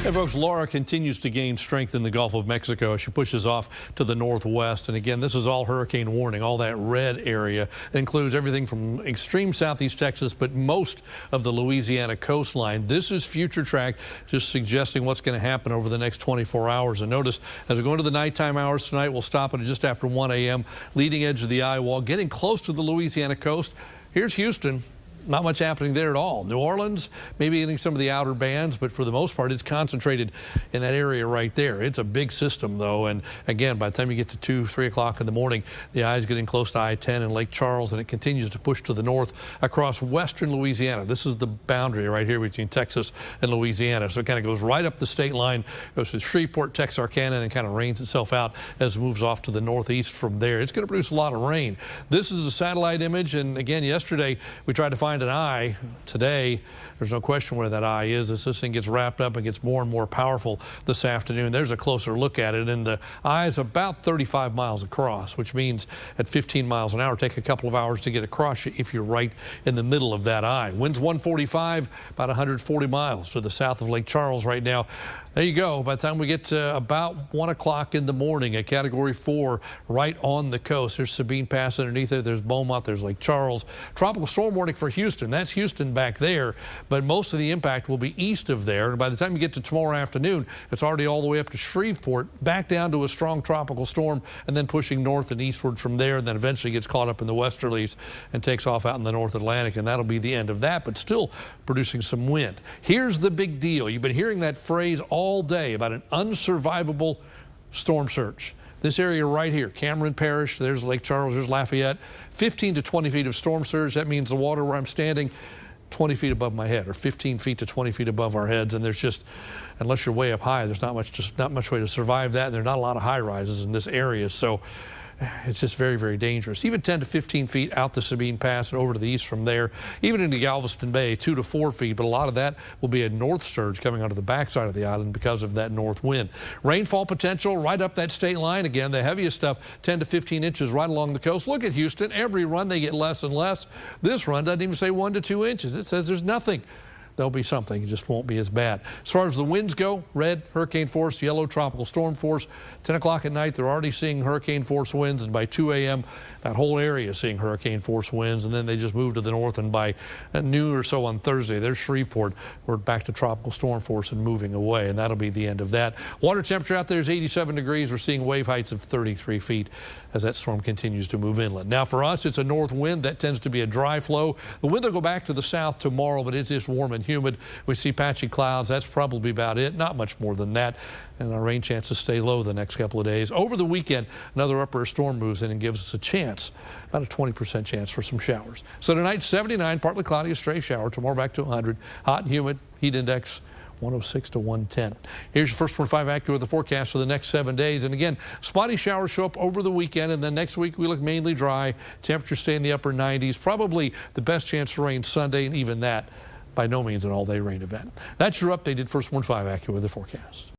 Hey folks, Laura continues to gain strength in the Gulf of Mexico as she pushes off to the northwest. And again, this is all hurricane warning. All that red area includes everything from extreme southeast Texas, but most of the Louisiana coastline. This is future track, just suggesting what's going to happen over the next 24 hours. And notice, as we go into the nighttime hours tonight, we'll stop at just after 1 a.m. Leading edge of the eye wall, getting close to the Louisiana coast. Here's Houston. Not much happening there at all. New Orleans, maybe getting some of the outer bands, but for the most part, it's concentrated in that area right there. It's a big system, though, and again, by the time you get to 2, 3 o'clock in the morning, the eye is getting close to I-10 and Lake Charles, and it continues to push to the north across western Louisiana. This is the boundary right here between Texas and Louisiana, so it kind of goes right up the state line, goes to Shreveport, Texarkana, and then kind of rains itself out as it moves off to the northeast from there. It's going to produce a lot of rain. This is a satellite image, and again, yesterday, we tried to find an eye. Today, there's no question where that eye is. As this thing gets wrapped up and gets more and more powerful this afternoon, there's a closer look at it, and the eye is about 35 miles across, which means at 15 miles an hour, take a couple of hours to get across you if you're right in the middle of that eye. Winds 145, about 140 miles to the south of Lake Charles right now. There you go. By the time we get to about 1 o'clock in the morning, a Category 4 right on the coast. There's Sabine Pass underneath it. There's Beaumont. There's Lake Charles. Tropical storm warning for Houston. That's Houston back there, but most of the impact will be east of there. And by the time you get to tomorrow afternoon, it's already all the way up to Shreveport, back down to a strong tropical storm, and then pushing north and eastward from there, and then eventually gets caught up in the westerlies and takes off out in the North Atlantic, and that'll be the end of that, but still producing some wind. Here's the big deal. You've been hearing that phrase all day about an unsurvivable storm surge. This area right here, Cameron Parish, there's Lake Charles, there's Lafayette, 15 to 20 feet of storm surge. That means the water where I'm standing 20 feet above my head, or 15 feet to 20 feet above our heads. And there's just, unless you're way up high, there's not much way to survive that. And there are not a lot of high rises in this area. So it's just very, very dangerous. Even 10 to 15 feet out the Sabine Pass and over to the east from there, even into Galveston Bay, 2 to 4 feet. But a lot of that will be a north surge coming onto the backside of the island because of that north wind. Rainfall potential right up that state line again. The heaviest stuff, 10 to 15 inches right along the coast. Look at Houston. Every run they get less and less. This run doesn't even say 1 to 2 inches. It says there's nothing. There'll be something. It just won't be as bad. As far as the winds go, red, hurricane force, yellow, tropical storm force. 10 o'clock at night, they're already seeing hurricane force winds, and by 2 a.m., that whole area is seeing hurricane force winds, and then they just move to the north, and by noon or so on Thursday, there's Shreveport. We're back to tropical storm force and moving away, and that'll be the end of that. Water temperature out there is 87 degrees. We're seeing wave heights of 33 feet as that storm continues to move inland. Now, for us, it's a north wind. That tends to be a dry flow. The wind will go back to the south tomorrow, but it's just warm and humid. We see patchy clouds. That's probably about it. Not much more than that. And our rain chances stay low the next couple of days. Over the weekend, another upper storm moves in and gives us a chance, about a 20% chance for some showers. So tonight, 79, partly cloudy, a stray shower. Tomorrow back to 100. Hot and humid. Heat index 106 to 110. Here's your First 25 AccuWeather the forecast for the next 7 days. And again, spotty showers show up over the weekend, and then next week we look mainly dry. Temperatures stay in the upper 90s. Probably the best chance for rain Sunday, and even that by no means an all-day rain event. That's your updated First 15 AccuWeather forecast.